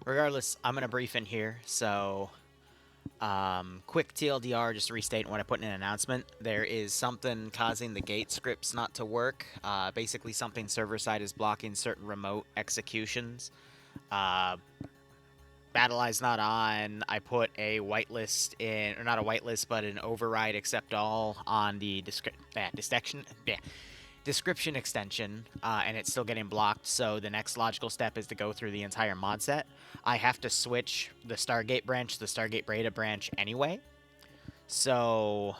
Regardless, I'm gonna brief in here. So, quick TLDR, just restate what I put in an announcement. There is something causing the gate scripts not to work. Basically, something server side is blocking certain remote executions. Uh, Battle Eye's not on. I put a whitelist in, or not a whitelist, but an override accept all on the description extension, and it's still getting blocked. So the next logical step is to go through the entire mod set. I have to switch the Stargate branch to the Stargate Beta branch anyway. So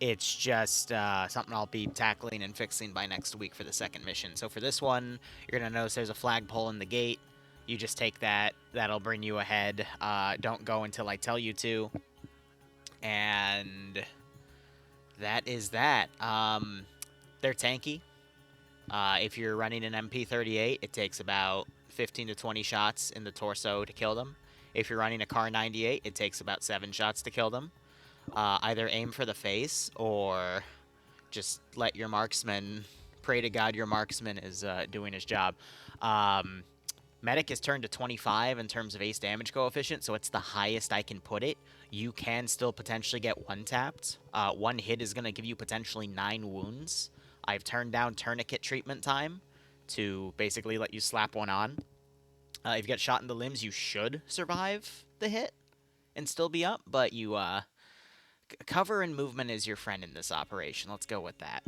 it's just something I'll be tackling and fixing by next week for the second mission. So for this one, you're going to notice there's a flagpole in the gate. You just take that. That'll bring you ahead. Don't go until I tell you to. And that is that. They're tanky. If you're running an MP38, it takes about 15 to 20 shots in the torso to kill them. If you're running a Car 98, it takes about 7 shots to kill them. Either aim for the face or just let your marksman, pray to God your marksman is doing his job. Medic is turned to 25 in terms of ace damage coefficient, so it's the highest I can put it. You can still potentially get one-tapped. One hit is going to give you potentially 9 wounds. I've turned down tourniquet treatment time to basically let you slap one on. If you get shot in the limbs, you should survive the hit and still be up, but you cover and movement is your friend in this operation. Let's go with that.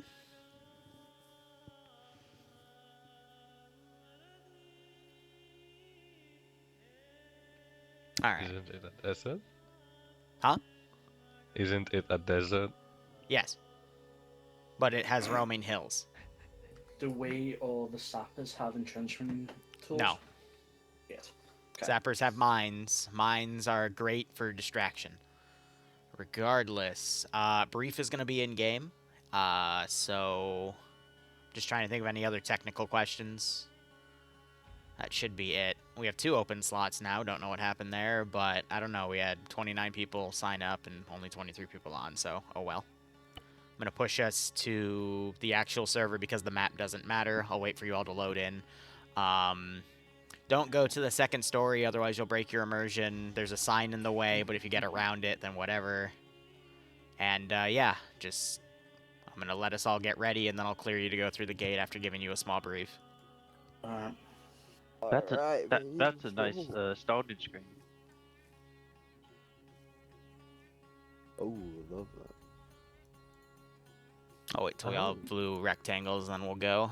All right. Isn't it a desert? Huh? Isn't it a desert? Yes. But it has roaming hills. Do we or the sappers have entrenchment tools? No. Yes. Okay. Sappers have mines. Mines are great for distraction. Regardless, brief is going to be in-game. So just trying to think of any other technical questions. That should be it. We have 2 open slots now. Don't know what happened there, but I don't know. We had 29 people sign up and only 23 people on, so oh well. I'm going to push us to the actual server because the map doesn't matter. I'll wait for you all to load in. Don't go to the second story, otherwise you'll break your immersion. There's a sign in the way, but if you get around it, then whatever. And, yeah, just... I'm going to let us all get ready, and then I'll clear you to go through the gate after giving you a small brief. That's a nice starting screen. Oh, love that. I'll wait till we all have blue rectangles, then we'll go.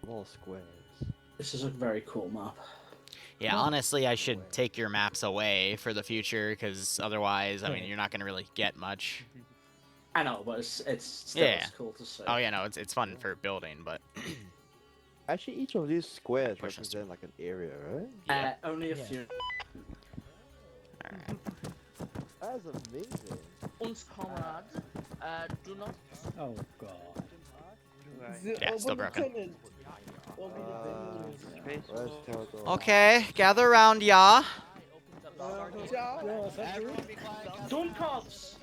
All squares. This is a very cool map. Yeah, honestly, I should take your maps away for the future, because otherwise, I mean, you're not going to really get much. I know, but it's still it's cool to see. Oh, yeah, no, it's fun for building, but... Actually, each of these squares represent like an area, right? Yeah. Only a few. Alright. That's amazing. Uns Comrades, do not... Oh, God. Yeah, still broken. Okay, gather around, ya. Dummkopfs!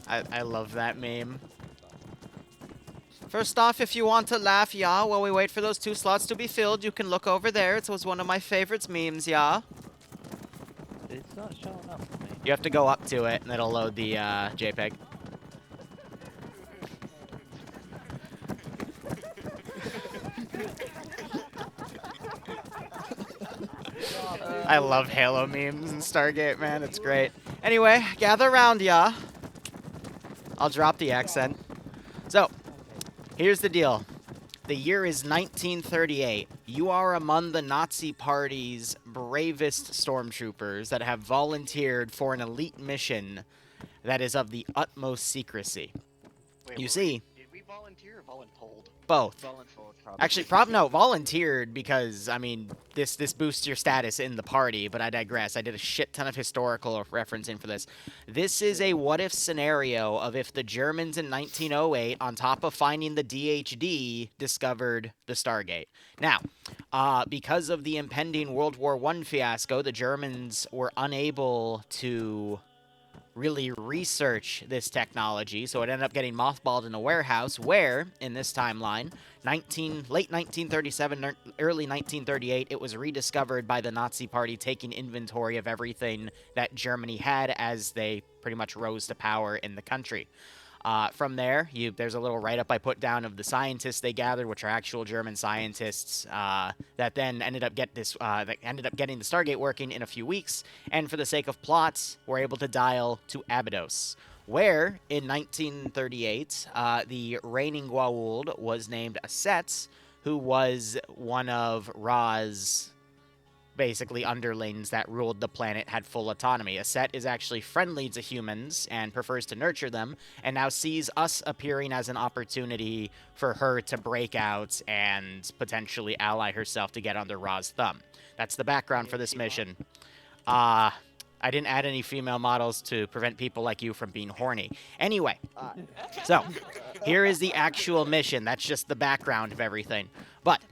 I love that meme. First off, if you want to laugh, yeah, while we wait for those 2 slots to be filled, you can look over there. It was one of my favorites memes, yeah. It's not showing up for me. You have to go up to it, and it'll load the JPEG. I love Halo memes and Stargate, man. It's great. Anyway, gather around, ya. I'll drop the accent. So, here's the deal. The year is 1938. You are among the Nazi Party's bravest stormtroopers that have volunteered for an elite mission that is of the utmost secrecy. You see... Did we volunteer or voluntold? Both. Voluntold, probably. Actually, no, volunteered because, I mean, this boosts your status in the party, but I digress. I did a shit ton of historical referencing for this. This is a what-if scenario of if the Germans in 1908, on top of finding the DHD, discovered the Stargate. Now, because of the impending World War I fiasco, the Germans were unable to really research this technology, so it ended up getting mothballed in a warehouse where, in this timeline, late 1937, early 1938, it was rediscovered by the Nazi Party taking inventory of everything that Germany had as they pretty much rose to power in the country. From there, there's a little write-up I put down of the scientists they gathered, which are actual German scientists that then ended up getting the Stargate working in a few weeks, and for the sake of plots, were able to dial to Abydos, where in 1938 the reigning Goa'uld was named Aset, who was one of Ra's basically underlings that ruled the planet, had full autonomy. Aset is actually friendly to humans and prefers to nurture them, and now sees us appearing as an opportunity for her to break out and potentially ally herself to get under Ra's thumb. That's the background for this mission. I didn't add any female models to prevent people like you from being horny. Anyway, so here is the actual mission. That's just the background of everything. But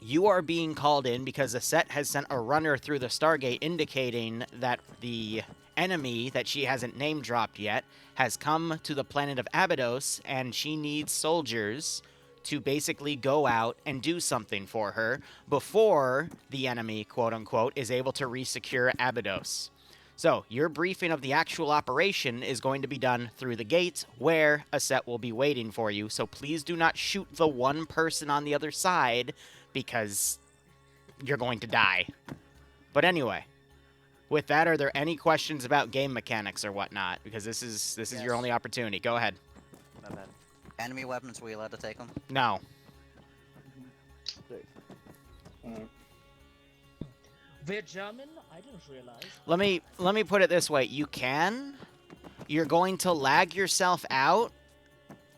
you are being called in because Aset has sent a runner through the Stargate indicating that the enemy that she hasn't name-dropped yet has come to the planet of Abydos, and she needs soldiers to basically go out and do something for her before the enemy, quote-unquote, is able to resecure Abydos. So, your briefing of the actual operation is going to be done through the gate, where Aset will be waiting for you, so please do not shoot the one person on the other side, because you're going to die. But anyway, with that, are there any questions about game mechanics or whatnot? Because this is your only opportunity. Go ahead. My bad. Enemy weapons, were you allowed to take them? No. We're German? I didn't realize. Let me put it this way. You can. You're going to lag yourself out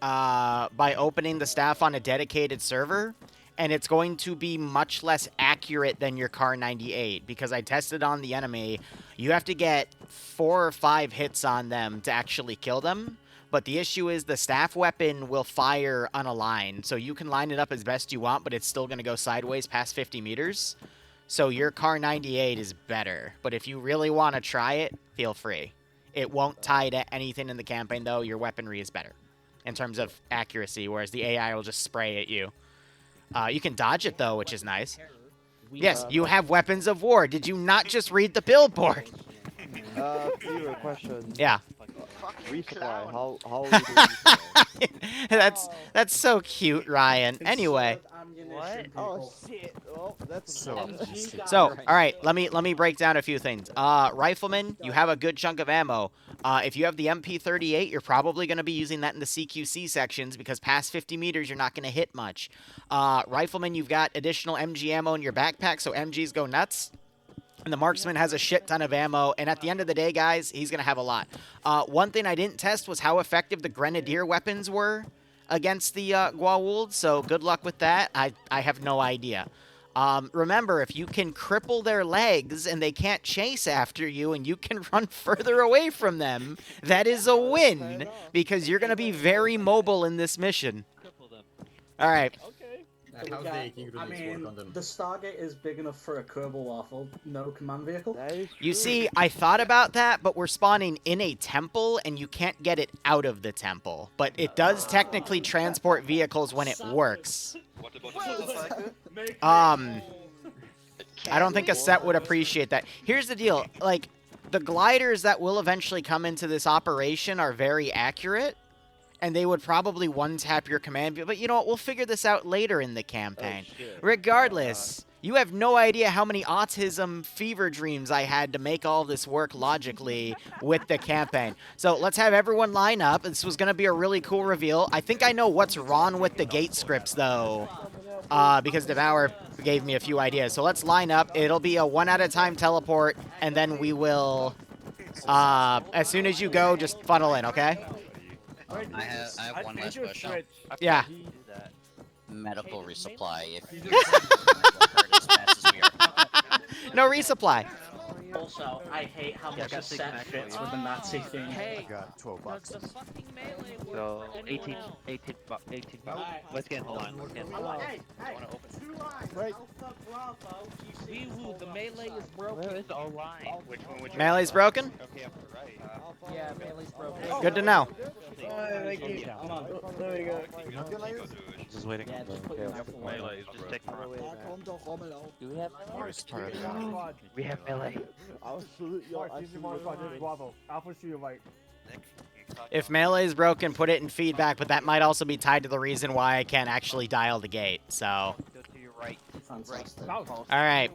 by opening the staff on a dedicated server, and it's going to be much less accurate than your Car 98, because I tested on the enemy. You have to get 4 or 5 hits on them to actually kill them, but the issue is the staff weapon will fire unaligned, so you can line it up as best you want, but it's still going to go sideways past 50 meters. So your Car 98 is better, but if you really want to try it, feel free. It won't tie to anything in the campaign, though. Your weaponry is better in terms of accuracy, whereas the AI will just spray at you. You can dodge it, though, which is nice. Yes, you have weapons of war. Did you not just read the billboard? Liru, question. Yeah. Resupply. How are we doing resupply? That's so cute, Ryan. Anyway. What? Oh shit! Oh, that's So So, all right, let me break down a few things. Rifleman, you have a good chunk of ammo. If you have the MP38, you're probably going to be using that in the CQC sections, because past 50 meters, you're not going to hit much. Rifleman, you've got additional MG ammo in your backpack, so MGs go nuts. And the Marksman has a shit ton of ammo, and at the end of the day, guys, he's going to have a lot. One thing I didn't test was how effective the Grenadier weapons were against the Goa'uld, so good luck with that. I have no idea. Remember, if you can cripple their legs and they can't chase after you and you can run further away from them, that is a win, because you're going to be very mobile in this mission. All right. The Stargate is big enough for a Kerbal Waffle, no command vehicle. That is You true. see, I thought about that, but we're spawning in a temple, and you can't get it out of the temple. But it does technically transport vehicles when it works. I don't think Aset would appreciate that. Here's the deal. Like, the gliders that will eventually come into this operation are very accurate, and they would probably one-tap your command. But you know what? We'll figure this out later in the campaign. Regardless, you have no idea how many autism fever dreams I had to make all this work logically with the campaign. So let's have everyone line up. This was going to be a really cool reveal. I think I know what's wrong with the gate scripts, though, because Devour gave me a few ideas. So let's line up. It'll be a one-at-a-time teleport, and then we will, as soon as you go, just funnel in, okay? I have one last question. Yeah. Medical resupply. If you hurt as fast as we are. No resupply. Also, I hate how Yeah, much a got six set max fits for with you. the Nazi thing. Hey, got 12 does the bucks. fucking melee work So for anyone 18, else? 18, 18 bucks. Alright. Let's get in the line. Let's get in the line. Hey, two lines. Wait. Alpha, Bravo, GC. Wee woo, the melee is Where broken. is all line? Which one? Which Melee's broken? Okay, up to the right. Yeah, melee's broken. Good to know. Come on. There we go. Just waiting. Yeah, just put Okay, your I'll knife put away. Melee is Just broken. take front. Do we have melee? We have melee. I'll salute you. I salute Bravo. Alpha to your right. If melee is broken, put it in feedback, but that might also be tied to the reason why I can't actually dial the gate. So, Go to your right. Fantastic. all right.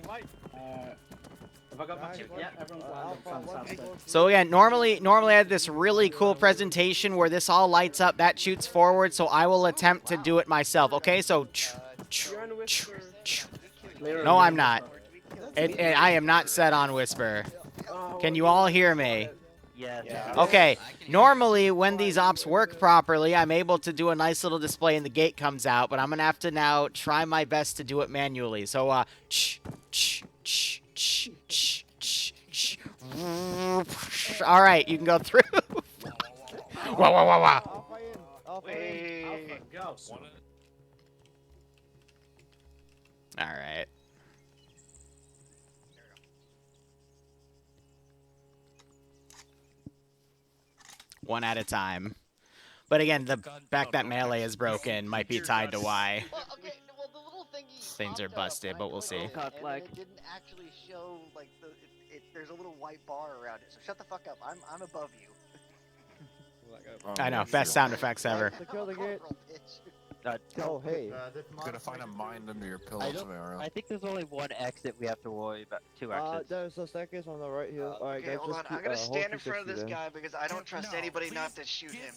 Have I got my chip? Yeah, everyone's lined up. Fantastic. So again, normally I had this really cool presentation where this all lights up, that shoots forward. So I will attempt to do it myself. Okay, so. No, I'm not. I am not set on whisper. Can you all hear me? Yes. Okay, normally when these ops work properly, I'm able to do a nice little display and the gate comes out, but I'm gonna have to now try my best to do it manually. So, all right, you can go through. Wow, wow, wow, wow. Alpha, go. All right. One at a time. But again, the fact that melee is broken might be tied to why Well, okay, well, the little thingy things are popped up busted, when I but we'll clicked see. it, God, and lag. it didn't actually show like there's a little white bar around it. So shut the fuck up. I'm above you. I know, best sound effects ever. Secure the gate. Corporal, bitch. Oh, hey. Gonna find a mind under your pillow, I don't- Samara. I think there's only one exit we have to worry about. Two exits. There's a staircase on the right here. Alright, Okay, guys, hold just on. I'm keep, gonna hold stand in front of 260 this there. guy because I don't trust anybody not to shoot him.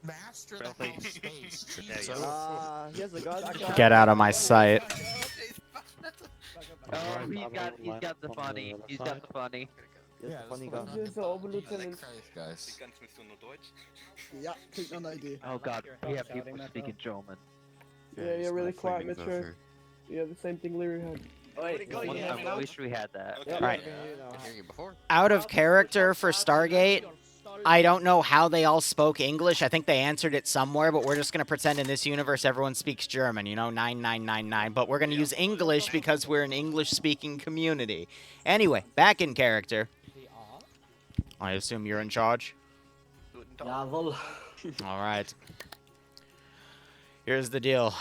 Master the Friendly. whole space. There you go. Here's the gun. Get out of my sight. Oh, he's got the funny. He's got the funny. Here's the funny gun. Guys. Ja, kijk nou naar idee. Oh god, we have people speaking German. Yeah, really quiet, mature. Yeah, the same thing Liru had. I wish we had that. Right. Out of character for Stargate, I don't know how they all spoke English. I think they answered it somewhere, but we're just going to pretend in this universe everyone speaks German, you know, 9999. But we're going to use English because we're an English-speaking community. Anyway, back in character. I assume you're in charge? Jawohl. All right. Here's the deal.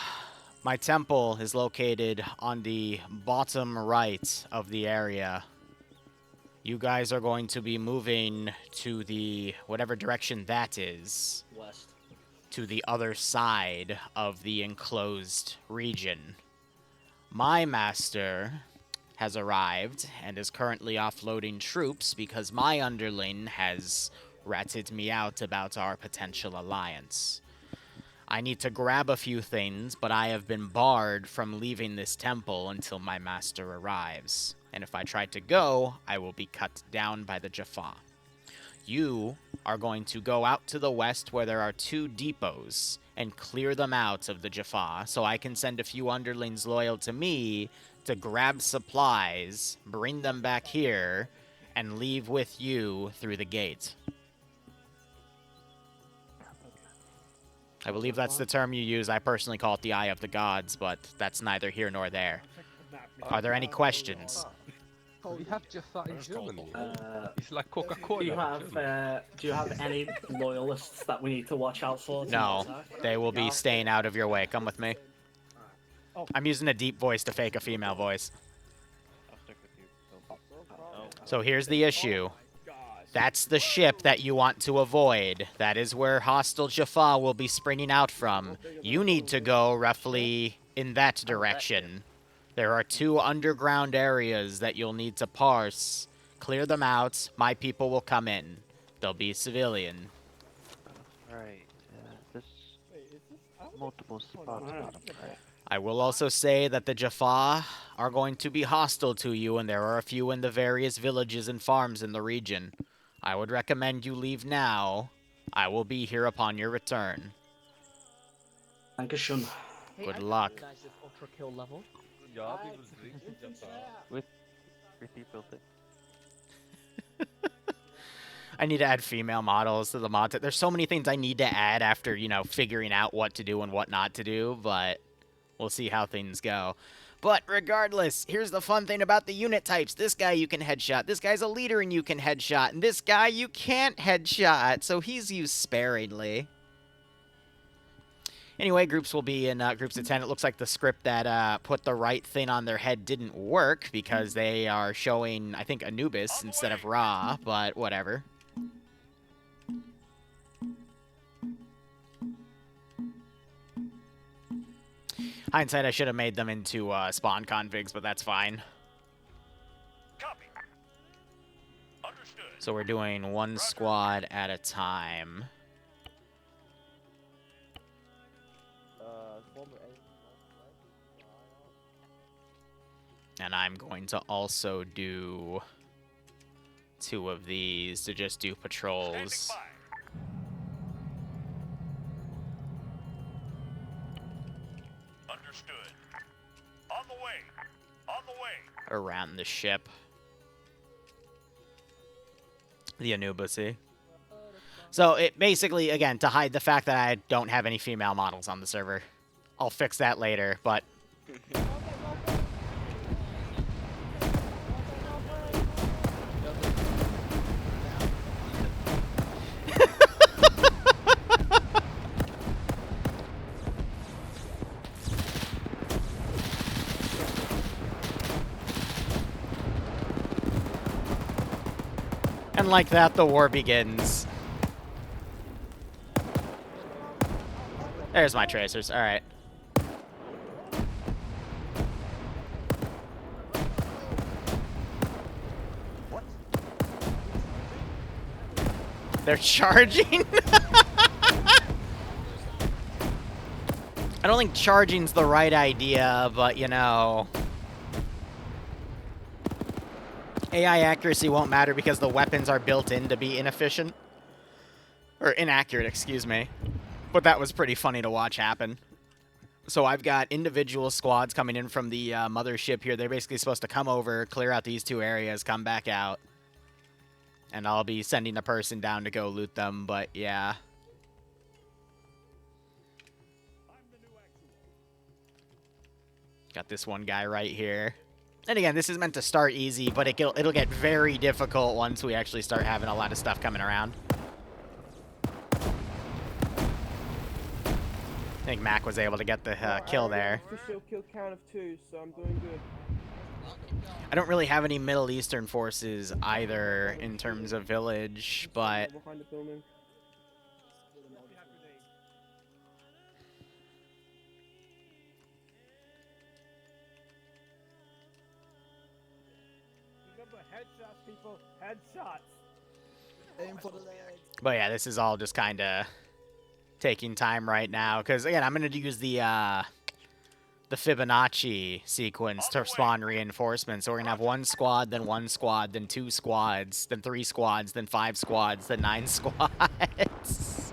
My temple is located on the bottom right of the area. You guys are going to be moving to the whatever direction that is. West. To the other side of the enclosed region. My master has arrived and is currently offloading troops because my underling has ratted me out about our potential alliance. I need to grab a few things, but I have been barred from leaving this temple until my master arrives. And if I try to go, I will be cut down by the Jaffa. You are going to go out to the west where there are 2 depots and clear them out of the Jaffa so I can send a few underlings loyal to me to grab supplies, bring them back here, and leave with you through the gate. I believe that's the term you use. I personally call it the Eye of the Gods, but that's neither here nor there. Are there any questions? We have Jaffa in Germany. It's like Do you Coca-Cola. do you have any loyalists that we need to watch out for? No, they will be staying out of your way. Come with me. I'm using a deep voice to fake a female voice. So here's the issue. That's the ship that you want to avoid. That is where hostile Jaffa will be springing out from. You need to go roughly in that direction. There are 2 underground areas that you'll need to parse. Clear them out. My people will come in. They'll be civilian. Alright, there's multiple spots. I will also say that the Jaffa are going to be hostile to you, and there are a few in the various villages and farms in the region. I would recommend you leave now. I will be here upon your return. Dankeschön. Good luck. Ultra kill level. 3D built it. I need to add female models to the mod. There's so many things I need to add after, you know, figuring out what to do and what not to do, but we'll see how things go. But regardless, here's the fun thing about the unit types. This guy you can headshot. This guy's a leader and you can headshot. And this guy you can't headshot, so he's used sparingly. Anyway, groups will be in groups of 10. It looks like the script that put the right thing on their head didn't work because they are showing, I think, Anubis instead of Ra, but whatever. Hindsight, I should have made them into spawn configs, but that's fine. Copy. Understood. So we're doing one squad at a time. And I'm going to also do 2 of these to just do patrols. Understood. On the way. On the way. Around the ship. The Anubis-y. So it basically, again, to hide the fact that I don't have any female models on the server. I'll fix that later, but... And like that, the war begins. There's my tracers. All right. What? They're charging? I don't think charging's the right idea, but you know... AI accuracy won't matter because the weapons are built in to be inefficient. Or inaccurate, excuse me. But that was pretty funny to watch happen. So I've got individual squads coming in from the mothership here. They're basically supposed to come over, clear out these 2 areas, come back out. And I'll be sending a person down to go loot them, but yeah. Got this one guy right here. And again, this is meant to start easy, but it'll get very difficult once we actually start having a lot of stuff coming around. I think Mac was able to get the kill there. Official kill count of 2, so I'm doing good. I don't really have any Middle Eastern forces either in terms of village, but... Behind the building. Headshots, people. Headshots. Aim for the leg. But yeah, this is all just kind of taking time right now. Because, again, I'm going to use the Fibonacci sequence to spawn reinforcements. So we're going to have 1 squad, then 1 squad, then 2 squads, then 3 squads, then 5 squads, then 9 squads.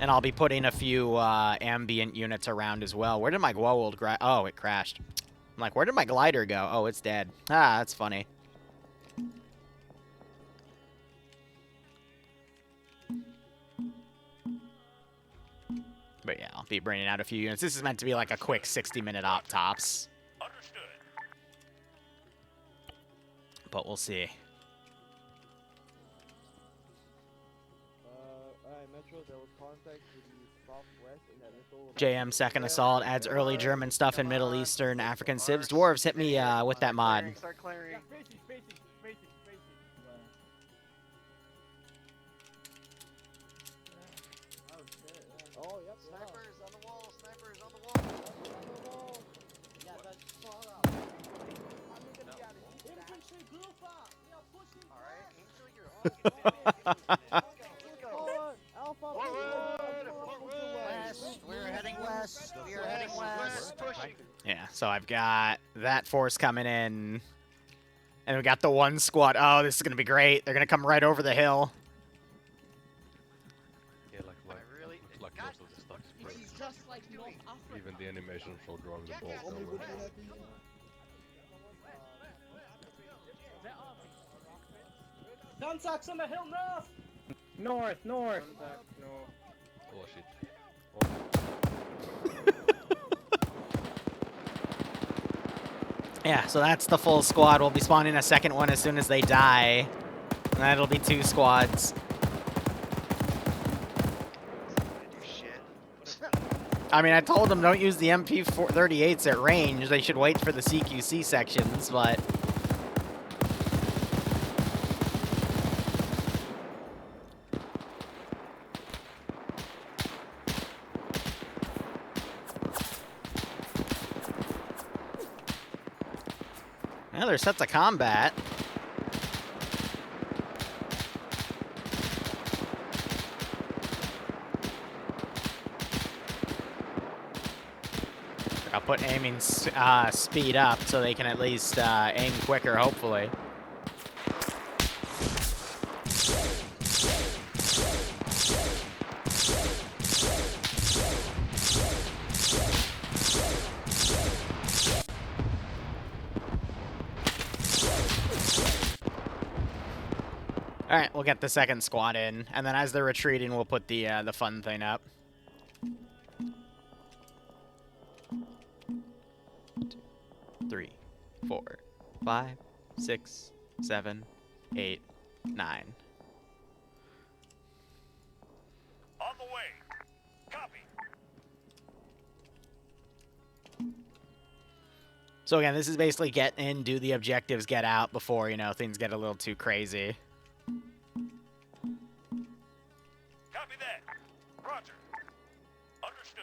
And I'll be putting a few ambient units around as well. Where did my Gwold oh, it crashed. I'm like, where did my glider go? Oh, it's dead. Ah, that's funny. But yeah, I'll be bringing out a few units. This is meant to be like a quick 60-minute op tops. Understood. But we'll see. Metro, there was contact with the southwest in that little... JM Second Assault adds early German stuff in Middle Eastern African civs. Dwarves, hit me with that mod. Start clearing. Oh, yep. Snipers on the wall. Snipers on the wall. Yeah, that's spot up. Alright, Angel, you're on. West. We're heading west. We are heading west. Pushing. Yeah, so I've got that force coming in. And we got the 1 squad. Oh, this is going to be great. They're going to come right over the hill. Yeah, like really, most of the stuff is It's just like North Africa. Even the animation for drawing the balls down. Contacts on the hill north! North. Oh shit. Yeah, so that's the full squad. We'll be spawning a second one as soon as they die. And that'll be 2 squads. I mean, I told them don't use the MP38s at range. They should wait for the CQC sections, but... Well, there's sets of combat. I'll put aiming speed up so they can at least aim quicker, hopefully. All right, we'll get the second squad in, and then as they're retreating, we'll put the fun thing up. 3, 4, 5, 6, 7, 8, 9. On the way. Copy. So again, this is basically get in, do the objectives, get out before, you know, things get a little too crazy. Copy that. Roger. Understood.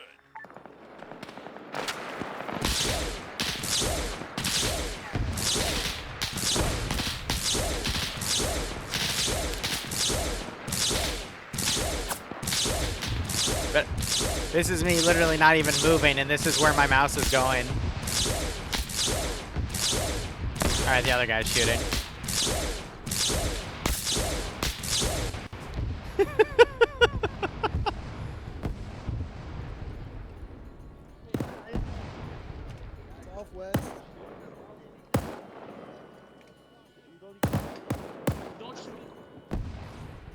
But this is me literally not even moving, and this is where my mouse is going. Alright, the other guy's shooting. Southwest.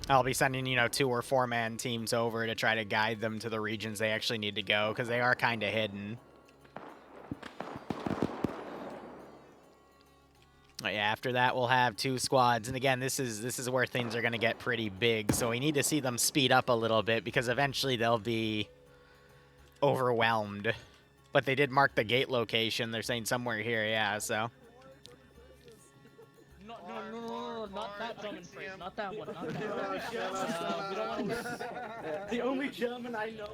I'll be sending, you know, 2 or 4-man teams over to try to guide them to the regions they actually need to go, because they are kind of hidden. But yeah, after that we'll have 2 squads, and again, this is where things are going to get pretty big, so we need to see them speed up a little bit, because eventually they'll be overwhelmed. But they did mark the gate location. They're saying somewhere here, yeah, so... No, not that German phrase, not that one, not that one. We don't want to the only German I know.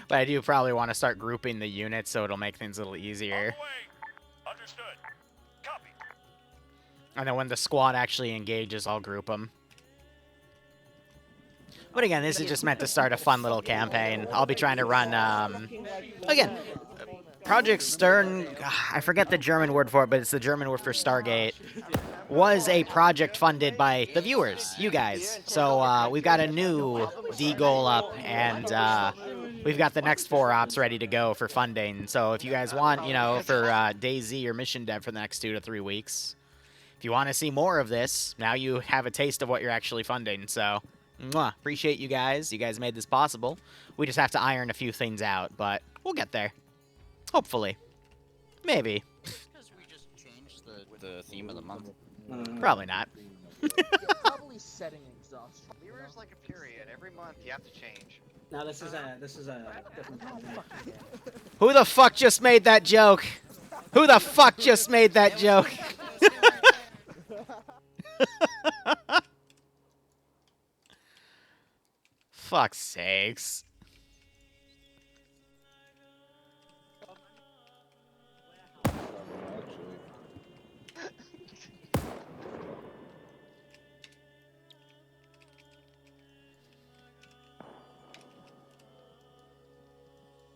But I do probably want to start grouping the units so it'll make things a little easier. Understood. Copy. And then when the squad actually engages, I'll group them. But again, this is just meant to start a fun little campaign. I'll be trying to run, again, Project Stern, I forget the German word for it, but it's the German word for Stargate, was a project funded by the viewers, you guys. So we've got a new D goal up, and we've got the next 4 ops ready to go for funding. So if you guys want, you know, for DayZ or Mission Dev for the next 2 to 3 weeks, if you want to see more of this, now you have a taste of what you're actually funding. So, mwah, appreciate you guys. You guys made this possible. We just have to iron a few things out, but we'll get there. Hopefully. Maybe. Because we just changed the theme of the month. Probably not. Probably setting exhaustion. Liru's like a period. Every month you have to change. No, this is a different company. Who the fuck just made that joke? Who the fuck just made that joke? Fuck's sakes.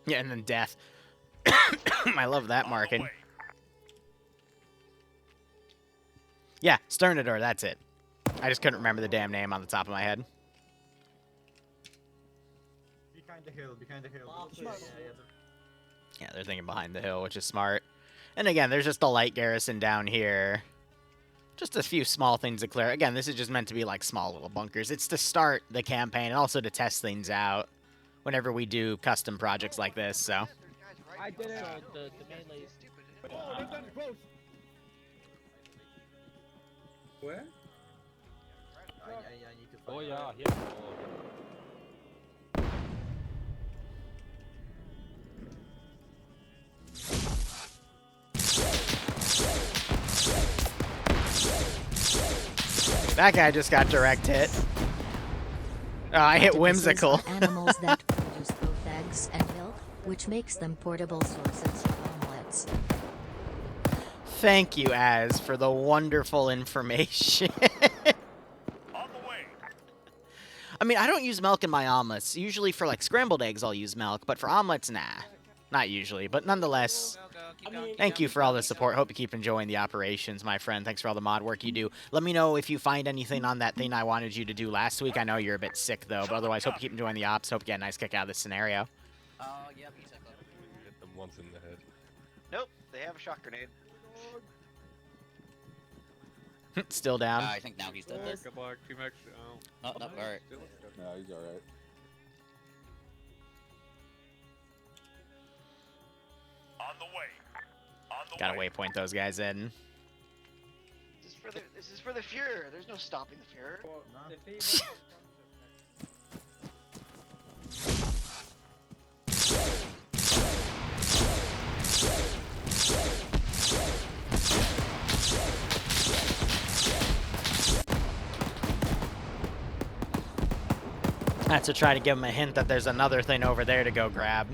Yeah, and then death. I love that marking. Yeah, Sternador, that's it. I just couldn't remember the damn name on the top of my head. Behind the hill, behind the hill. Yeah, they're thinking behind the hill, which is smart. And again, there's just a light garrison down here. Just a few small things to clear. Again, this is just meant to be like small little bunkers. It's to start the campaign and also to test things out whenever we do custom projects like this, so. I did it. So the melee is stupid. Oh, they've got both. Where? I need to Oh find yeah, out. here. That guy just got direct hit. Oh, I hit Whimsical. Octopuses are animals that produce both eggs and milk, which makes them portable sources for omelets. Thank you, Az, for the wonderful information. On the way. I mean, I don't use milk in my omelets. Usually for, like, scrambled eggs, I'll use milk. But for omelets, nah. Not usually. But nonetheless, thank you for all the support. Hope you keep enjoying the operations, my friend. Thanks for all the mod work you do. Let me know if you find anything on that thing I wanted you to do last week. I know you're a bit sick, though. But otherwise, hope you keep enjoying the ops. Hope you get a nice kick out of this scenario. Yep. Hit them once in the head. Nope, they have a shock grenade. Still down. I think now he's dead. Good luck, Team X. Oh, no, alright. No, he's alright. On the way. On the Gotta way. waypoint those guys in. This is for the Fuhrer. There's no stopping the Fuhrer. That's to try to give him a hint that there's another thing over there to go grab.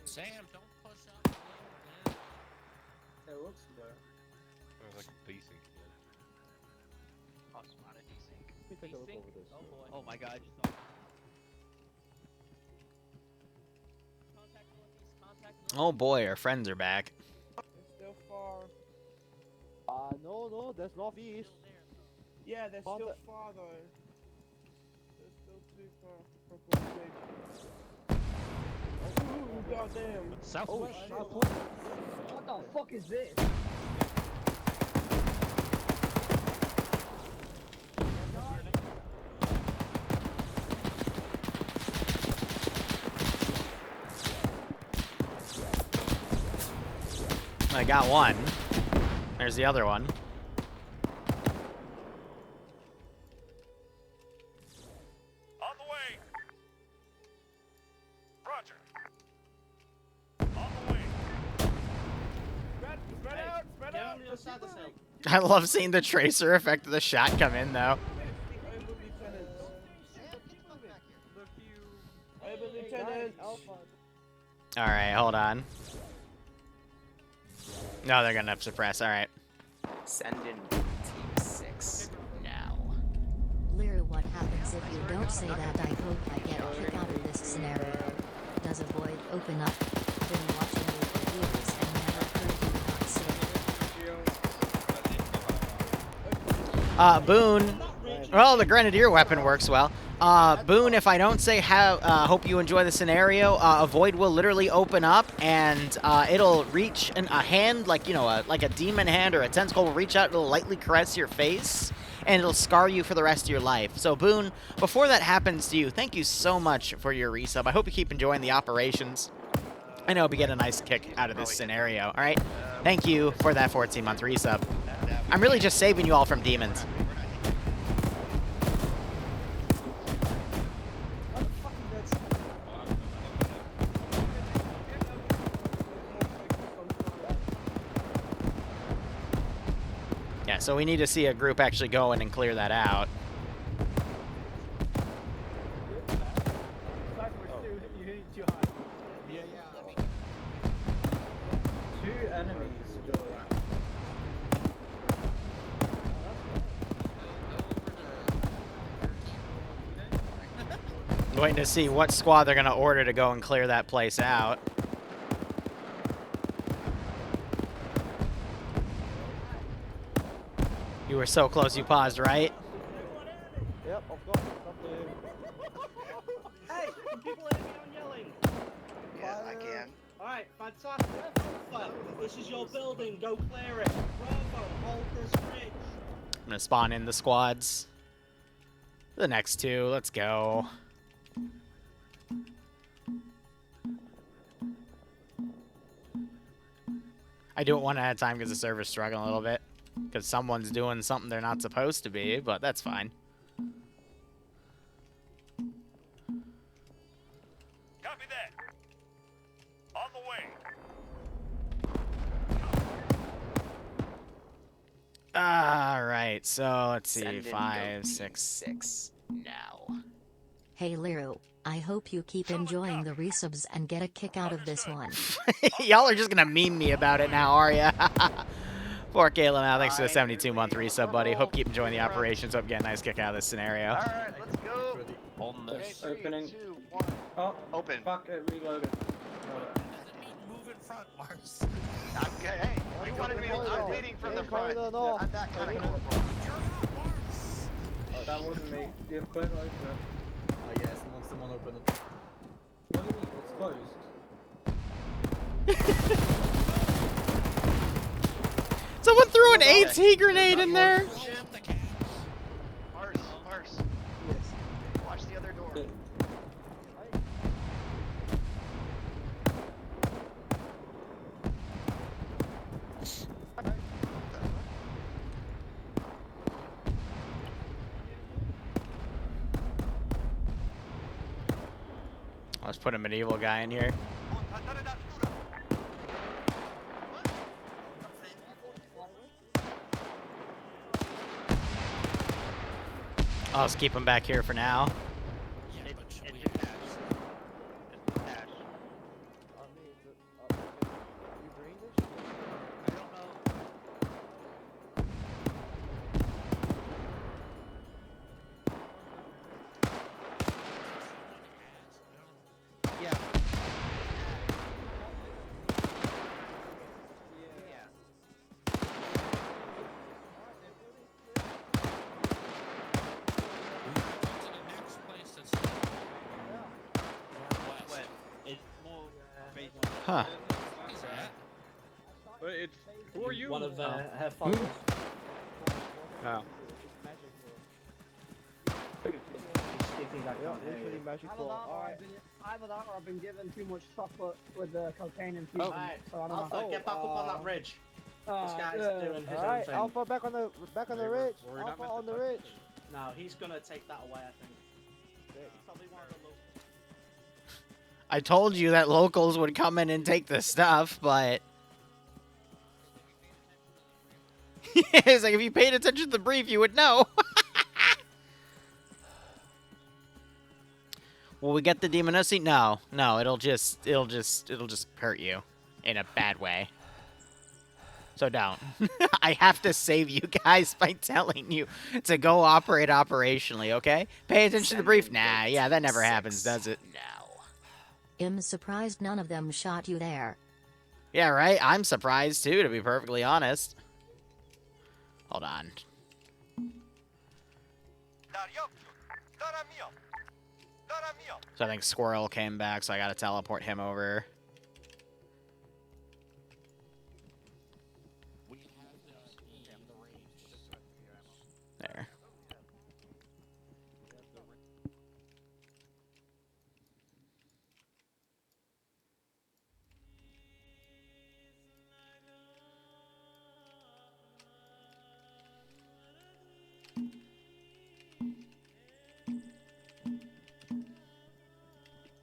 Sam, don't push up. It looks there. Like a decent kid. Also not a desync. Let me take a look over this. Oh boy. Oh my god. Contact northeast, contact northeast. Oh boy, our friends are back. It's still far. No, that's northeast. Yeah, they're On still the- far though. They're still too far for Ooh, goddamn. Southwest. shit. Southwest. What the fuck is this? I got one. There's the other one. On the way. Roger. On the way. Spread out, spread out. I love seeing the tracer effect of the shot come in, though. Lieutenant. Alright, hold on. No, they're gonna suppress. Alright. Send in Team 6 now. Liru, what happens if you don't say that? I hope I get a kick out of this scenario. Does a void open up? Been watching you for years and never heard you not say it. Boone. Well, the grenadier weapon works well. Boone, if I don't say hope you enjoy the scenario, a void will literally open up and it'll reach a hand, like, you know, like a demon hand or a tentacle will reach out, it'll lightly caress your face, and it'll scar you for the rest of your life. So, Boone, before that happens to you, thank you so much for your resub. I hope you keep enjoying the operations. I know we get a nice kick out of this scenario, all right? Thank you for that 14-month resub. I'm really just saving you all from demons. Yeah, so we need to see a group actually go in and clear that out. Two enemies go Waiting to see what squad they're going to order to go and clear that place out. You were so close you paused, right? Yep, of course. Hey, can people hear me on yelling? Yes, I can. Alright, fantastic. Alpha, this is your building. Go clear it. Bravo, hold this bridge. I'm gonna spawn in the squads. The next two, let's go. I do it one at a time because the server's struggling a little bit. Because someone's doing something they're not supposed to be, but that's fine. Copy that. On the way. Alright, so let's see. Send in 5, go 6. 6 now. Hey Liru, I hope you keep enjoying the resubs and get a kick out of this one. Y'all are just gonna meme me about it now, are ya? 4K Lamau, thanks for the 72-month resub, buddy. Hope you keep enjoying the operations. Hope you get a nice kick out of this scenario. Alright, let's go. Holding Okay, this. 3, Opening. 2, 1. Oh, Open. fuck it, reloading. Move in front, Mars. Okay, hey, you wanted me to I'm leading from the front. no. I'm that kind of corporal. Oh, that wasn't me. You have quite open it. Oh yeah, someone open it. What do you mean? It's closed. Someone threw an AT grenade in there. Mars. Watch the other door. Let's put a medieval guy in here. I'll just keep him back here for now. Yeah, but should we Yeah. Huh. But it's who are you? One of her followers. Oh. Either that or I've been given too much chocolate with the cocaine infused. Alright, So I don't Alpha, know. get back up on that ridge. This guy's doing his own Alright, thing. Alpha back on the ridge. We're not Alpha meant to on the touch ridge. No, he's gonna take that away, I think. Probably one of the locals. I told you that locals would come in and take the stuff, but... It's like, if you paid attention to the brief, you would know. Will we get the demonocy? No, it'll just hurt you in a bad way. So don't. I have to save you guys by telling you to go operate operationally, okay? Pay attention to the brief. Nah, yeah, that never happens, does it? I'm surprised none of them shot you there. Yeah, right? I'm surprised too, to be perfectly honest. Hold on. So I think Squirrel came back, so I gotta teleport him over. There.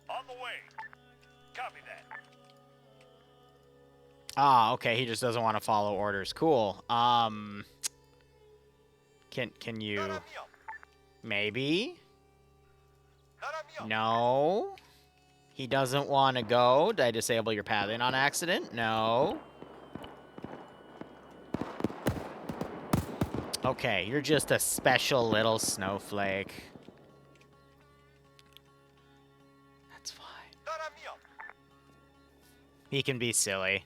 On the way. Copy that. Ah, okay, he just doesn't want to follow orders. Cool. Can you... Maybe? No. He doesn't want to go. Did I disable your pathing on accident? No. Okay, you're just a special little snowflake. That's fine. He can be silly.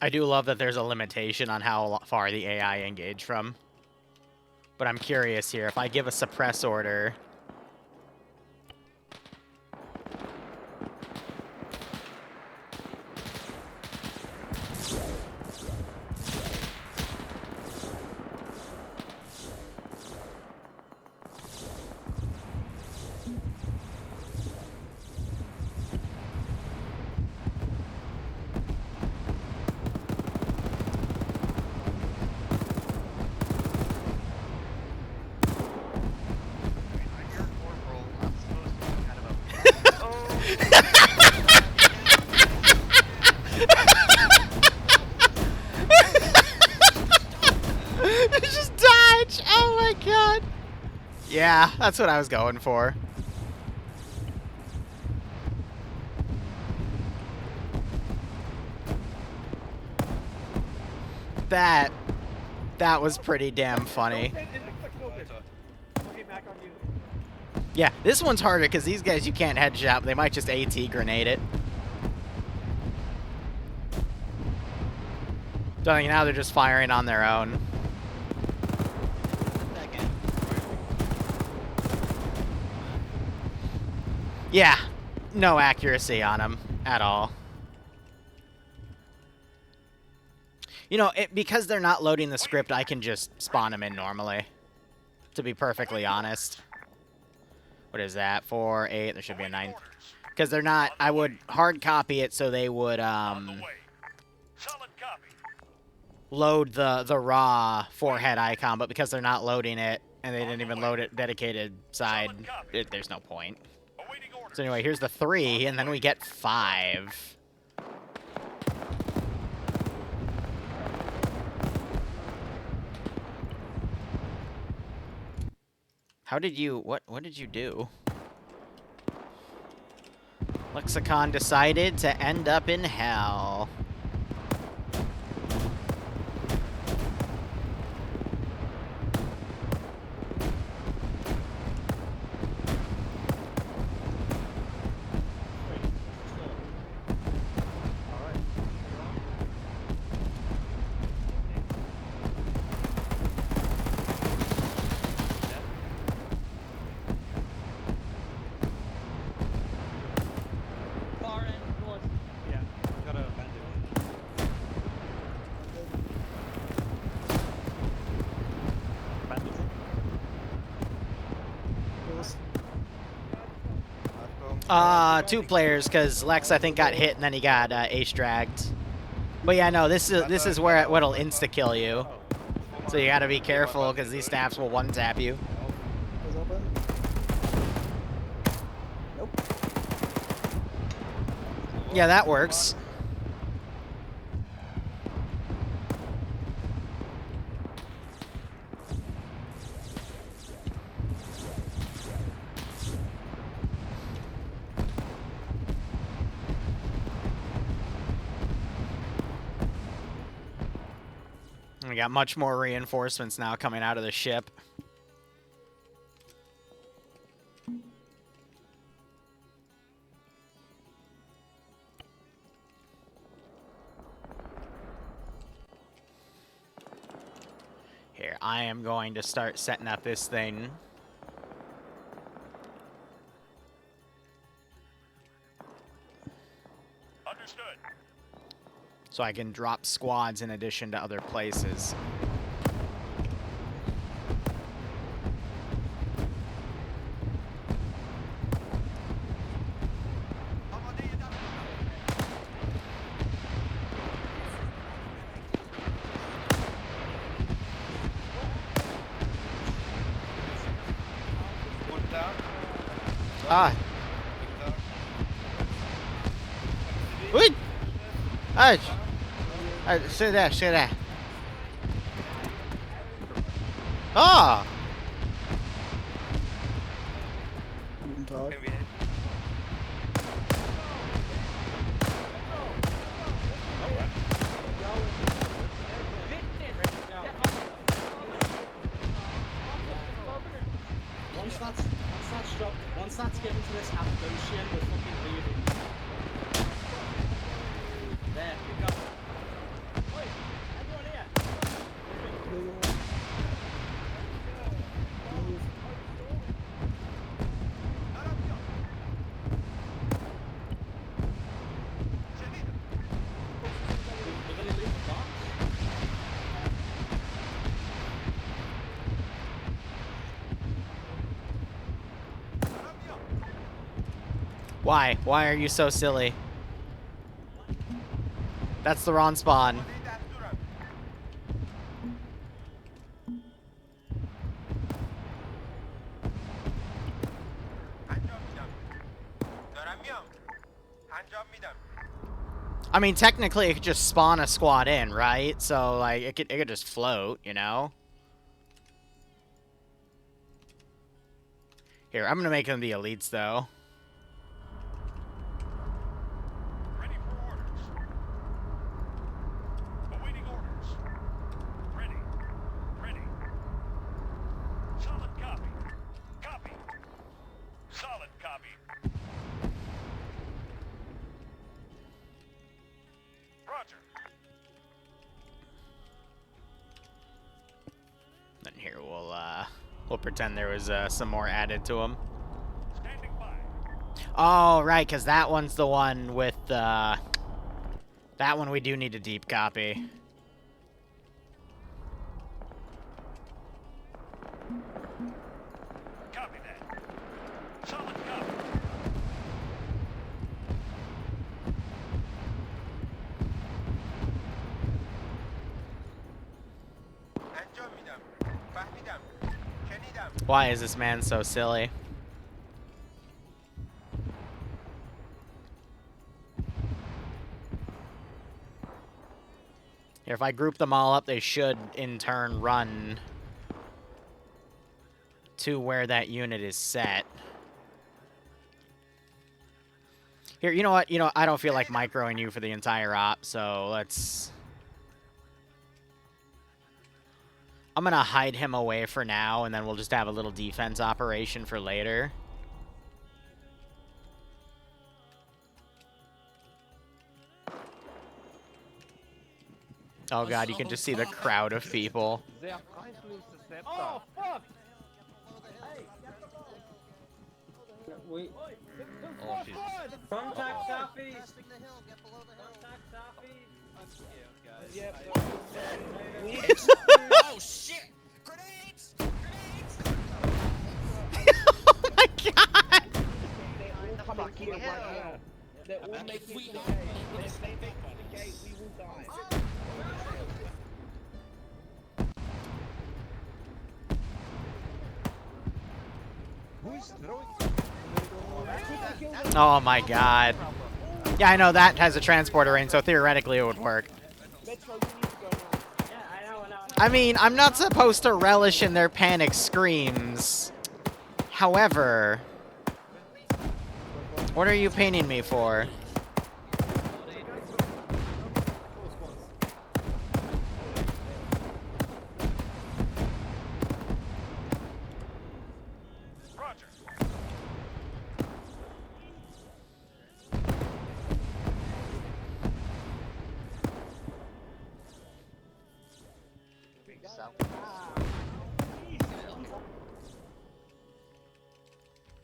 I do love that there's a limitation on how far the AI engage from. But I'm curious here. If I give a suppress order... Just dodge! Oh my god! Yeah, that's what I was going for. That was pretty damn funny. Yeah, this one's harder because these guys you can't headshot, but they might just AT grenade it. So now they're just firing on their own. Yeah, no accuracy on them at all. You know, because they're not loading the script, I can just spawn them in normally, to be perfectly honest. What is that? 4, 8, there should be a 9. Because they're not, I would hard copy it so they would load the raw forehead icon, but because they're not loading it, and they didn't even load it dedicated side, there's no point. So anyway, here's the 3, and then we get 5. How did you, what did you do? Lexicon decided to end up in hell. Two players, because Lex, I think, got hit and then he got ace dragged. But yeah, no, this is where what'll insta-kill you. So you gotta be careful, because these snaps will one-tap you. Nope. Yeah, that works. We got much more reinforcements now coming out of the ship. Here, I am going to start setting up this thing. Understood. So I can drop squads in addition to other places. Ah. Wait. Ah. Say that, say that. Ah! Once that's given to this Cappadocia, we're fucking leaving. Why? Why are you so silly? That's the wrong spawn. I mean, technically, it could just spawn a squad in, right? So, like, it could just float, you know? Here, I'm gonna make them the elites, though. Ready for orders. Awaiting orders. Ready. Ready. Solid copy. Copy. Solid copy. Roger. Then here, we'll pretend there was some more added to them. Standing by. Oh, right, because that one's the one with, that one we do need a deep copy. Copy that. Solid copy. Why is this man so silly? Here, if I group them all up, they should, in turn, run to where that unit is set. Here, you know what? You know, I don't feel like microing you for the entire op, so let's... I'm gonna hide him away for now, and then we'll just have a little defense operation for later. Oh god, you can just see the crowd of people. Oh, fuck! Wait. Oh, shit. Contact copy. Oh shit! Grenades! Grenades! Oh my god! The fucking hell. They're all making it to the gate. If they make it to the gate, we will die. Who's throwing? Oh my god. Yeah, I know that has a transporter range, so theoretically it would work. Metro, you need to go now. Yeah, I know. I mean, I'm not supposed to relish in their panic screams. However, what are you painting me for? Roger.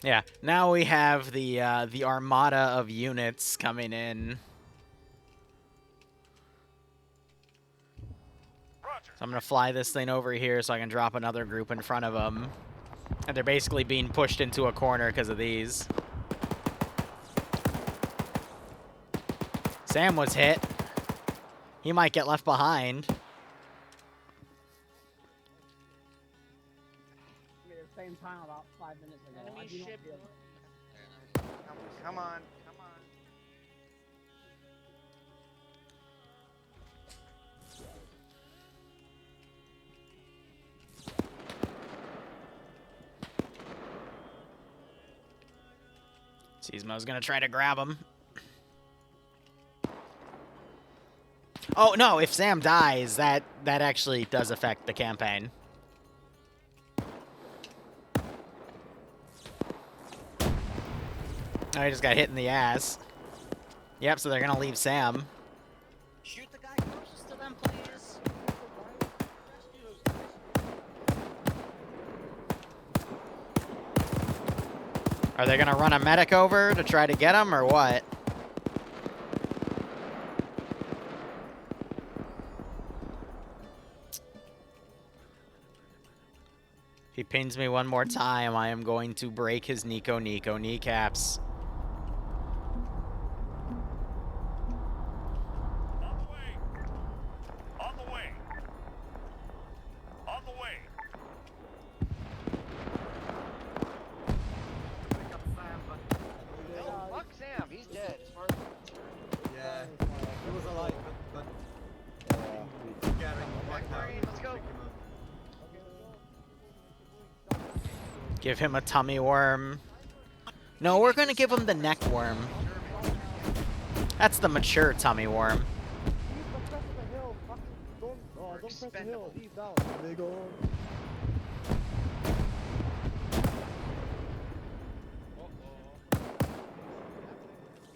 Yeah, now we have the armada of units coming in. Roger. So I'm gonna fly this thing over here so I can drop another group in front of them. And they're basically being pushed into a corner because of these. Sam was hit. He might get left behind. Same time about 5 minutes ago. I do not feel Come on, come on. Seismo's gonna try to grab him. Oh no, if Sam dies, that actually does affect the campaign. Oh, he just got hit in the ass. Yep, so they're gonna leave Sam. Shoot the guy closest to them, please. Are they gonna run a medic over to try to get him, or what? If he pings me one more time, I am going to break his Nico kneecaps. Give him a tummy worm. No, we're gonna give him the neck worm. That's the mature tummy worm. Don't press the hill. Leave down. They go.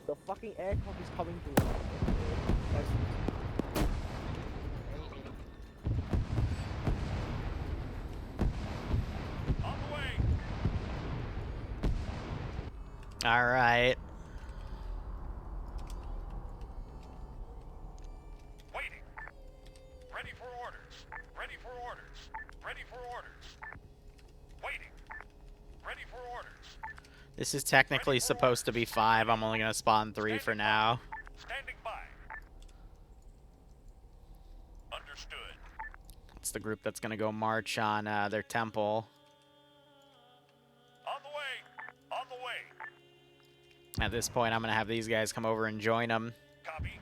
The fucking aircraft is coming through. On the way. All right. Waiting. Ready for orders. Ready for orders. Ready for orders. Waiting. Ready for orders. This is technically supposed to be 5. I'm only gonna spawn 3 for now. Standing by. Understood. It's the group that's gonna go march on their temple. On the way. On the way. At this point, I'm gonna have these guys come over and join them. Copy.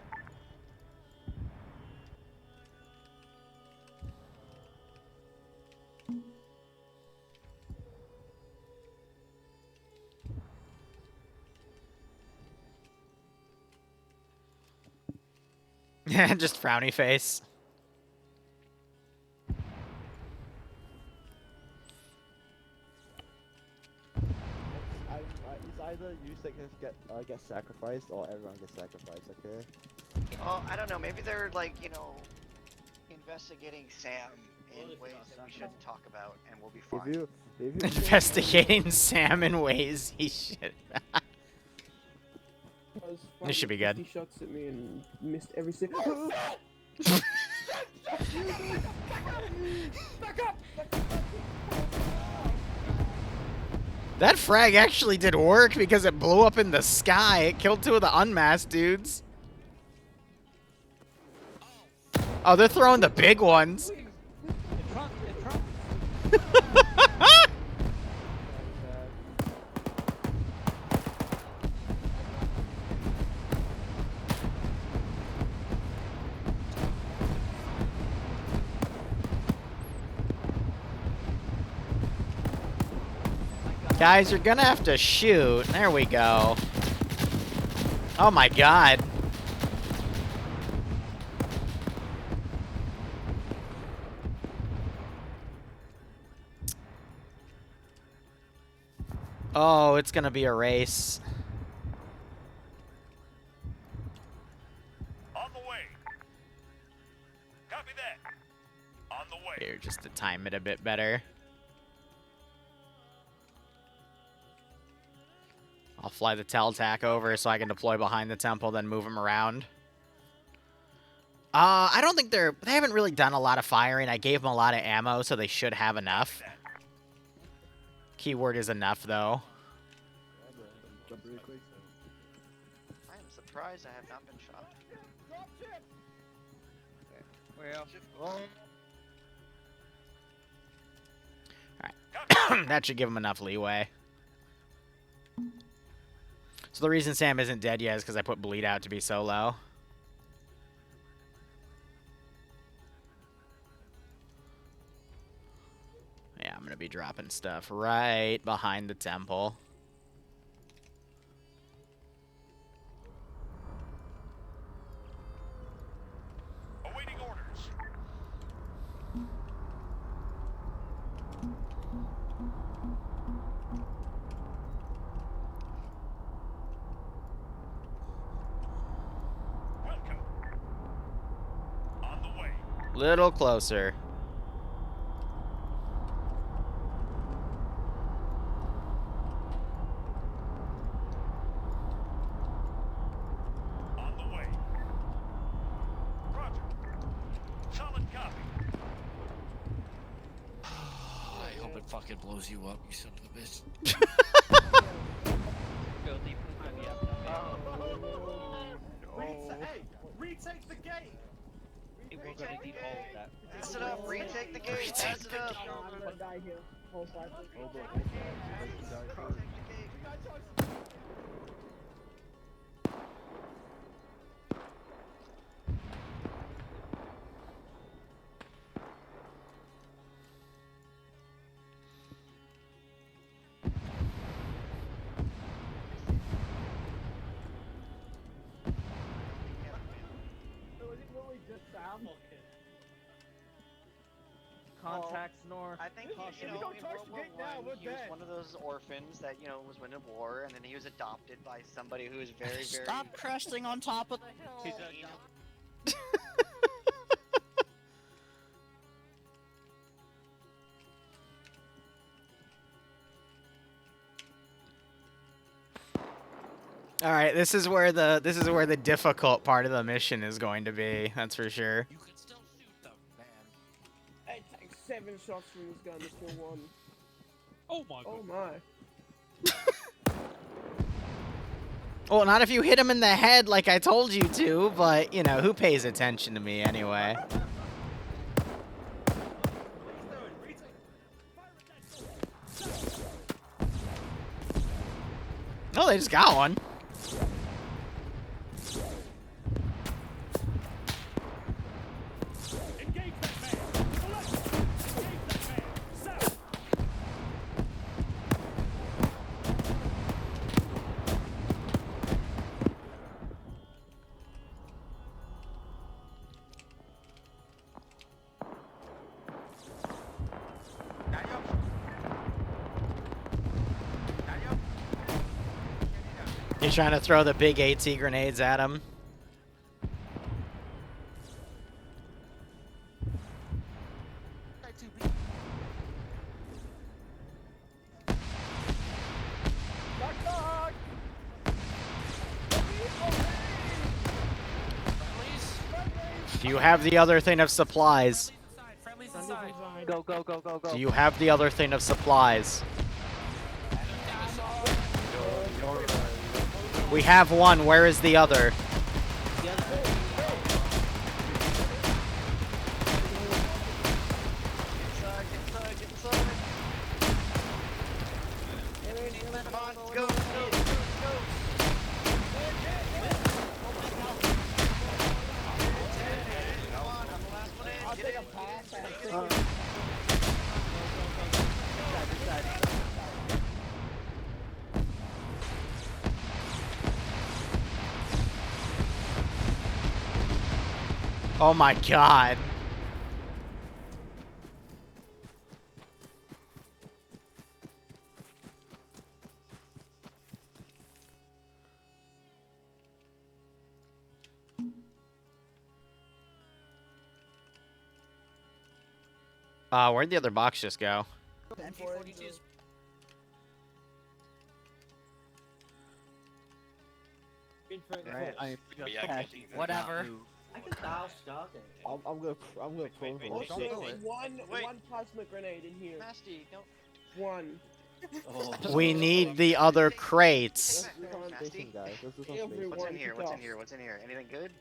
Just frowny face. It's either you get sacrificed or everyone gets sacrificed. Okay. Well, I don't know. Maybe they're like, you know, investigating Sam in ways that we shouldn't talk about, and we'll be fine. If you Investigating Sam in ways he should. This should be good. He shots at me and missed every single. That frag actually did work because it blew up in the sky. It killed 2 of the unmasked dudes. Oh, they're throwing the big ones. Guys, you're gonna have to shoot. There we go. Oh my god. Oh, it's gonna be a race. On the way. Copy that. On the way. Here, just to time it a bit better. I'll fly the Teltac over so I can deploy behind the temple, then move them around. I don't think they haven't really done a lot of firing. I gave them a lot of ammo, so they should have enough. Keyword is enough, though. I am surprised I have not been shot. Alright. That should give them enough leeway. So the reason Sam isn't dead yet is because I put bleed out to be so low. Yeah, I'm going to be dropping stuff right behind the temple. Awaiting orders. Welcome. On the way. Little closer. On the way. Roger. Solid copy. I hope it fucking blows you up, you son of a bitch. Hey, retake the gate! We're gonna need all of that. Pass it up. Retake the gate. Pass it up. I'm gonna die here. Most likely. Just Sam. Contacts north. I think Caution. in We don't World touch the War gate now, One, we're he was dead. one of those orphans that was winning war, and then he was adopted by somebody who was very, very. Stop cresting on top of the hill. He's All right, this is where the difficult part of the mission is going to be. That's for sure. You can still shoot them, man. It takes 7 shots from this gun to kill one. Oh my god. Oh my. Well, not if you hit him in the head like I told you to, but you know, who pays attention to me anyway? Oh, they just got one. Engage that man! Engage that man! South! You trying to throw the big AT grenades at him? Do you have the other thing of supplies? Go, go, go, go, go. Do you have the other thing of supplies? We have one. Where is the other? Oh my god. Where'd the other box just go? Right. Whatever. I can dial Stargate. I'm gonna close the Also, shit. one plasma grenade in here. Nasty, don't. One. We need the other crates. Let's do some station, guys. Let's do some station. What's in here? What's in here? What's in here? Anything good?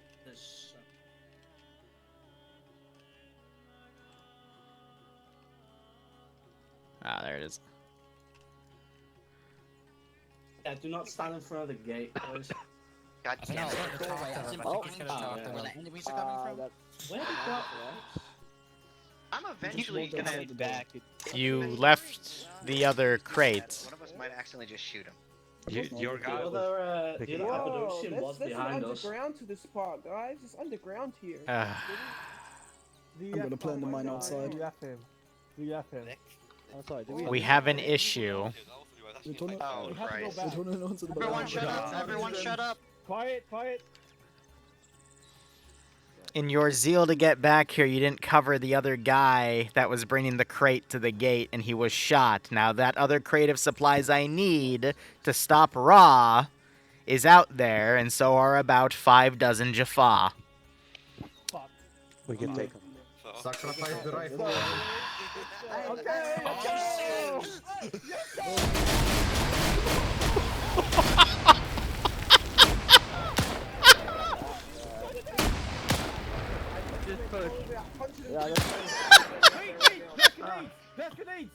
Ah, there it is. Yeah, do not stand in front of the gate, boys. God I damn know, it. we're in the doorway. I was in Oh, particular talk yeah. where the enemies are coming from. Where the fuck? I'm eventually gonna. back. You left the other crate. One of us might accidentally just shoot him. Your The guy was... other Whoa, evolution was there's an behind us. underground to this spot, guys. It's underground here. I'm gonna plant the mine outside. I'm sorry, do We have an issue. Oh, Christ. Everyone shut up! Everyone shut up! Quiet, quiet. In your zeal to get back here, you didn't cover the other guy that was bringing the crate to the gate, and he was shot. Now, that other crate of supplies I need to stop Ra is out there, and so are about 5 dozen Jaffa. We can take him. Sacrifice the rifle. Yeah, Left grenades!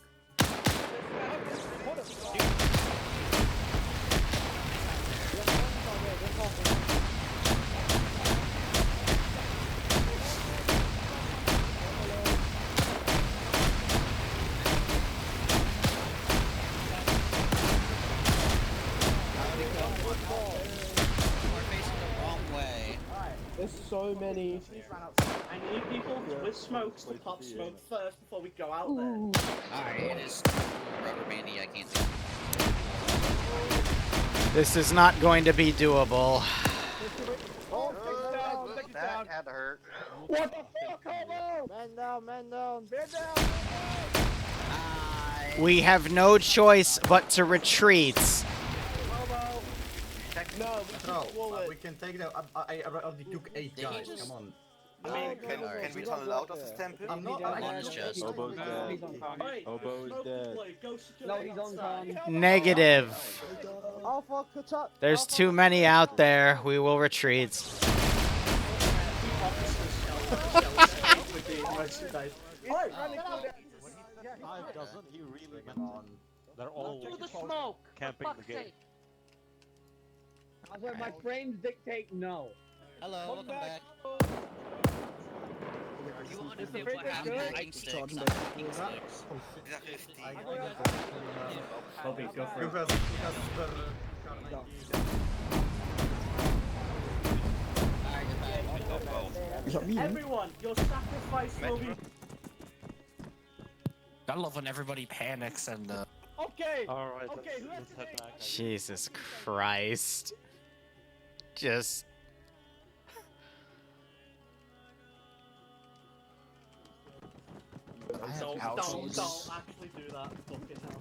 We're facing the wrong way. There's so many. I need people with smokes to pop smoke first before we go out there. Alright, it is rubber bandy, I can't do it. This is not going to be doable. That had to hurt. What the fuck, Hobo? Man down, man down. Man down. We have no choice but to retreat. No, we can take the. I already took 8 guys. Come on. Can we tunnel out of this temple? I'm not. One is just. Obo's dead. Obo's dead. No, he's on time. Negative. Alpha, catch up. There's too many out there. We will retreat. Doesn't he really on? They're all the smoke. camping the gate. That's what my frames dictate no. Hello, welcome back. You want to see what happened? I'm sticks. Bobby, go for it. Everyone, your sacrifice will be. I love when everybody panics and Okay. All right. Okay, who has let's to head take? back. Jesus Christ. Just... Don't actually do that. Fucking hell.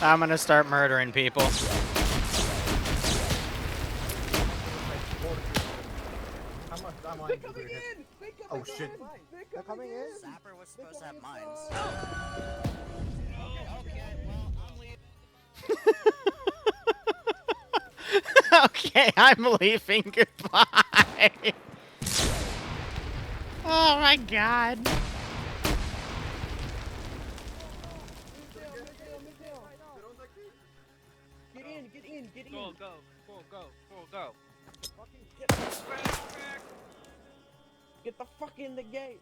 I'm gonna start murdering people. Oh shit. They're coming in. Zapper was supposed to have mines. Okay, I'm leaving. Goodbye. Oh my god. Get in. Go. Get the fuck in the gate.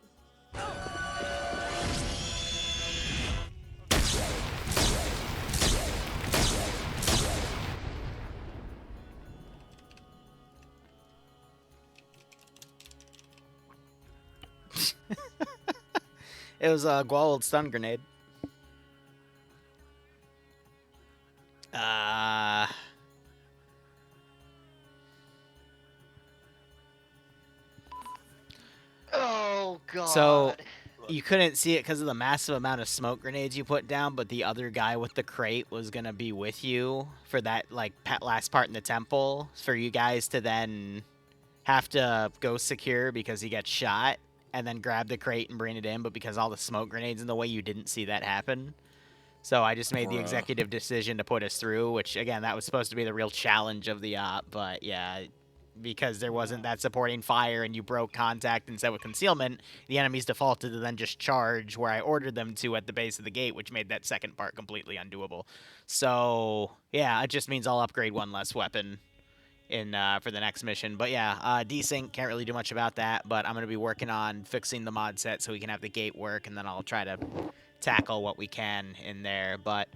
It was a Gwald stun grenade. Oh god. So you couldn't see it because of the massive amount of smoke grenades you put down, but the other guy with the crate was gonna be with you for that like last part in the temple for you guys to then have to go secure because he gets shot and then grab the crate and bring it in, but because all the smoke grenades in the way, you didn't see that happen. So I just made the executive decision to put us through, which again, that was supposed to be the real challenge of the op, but yeah, because there wasn't that supporting fire and you broke contact instead with concealment, the enemies defaulted to then just charge where I ordered them to at the base of the gate, which made that second part completely undoable. So yeah, it just means I'll upgrade one less weapon in for the next mission. But yeah, desync, can't really do much about that, but I'm going to be working on fixing the mod set so we can have the gate work, and then I'll try to tackle what we can in there. But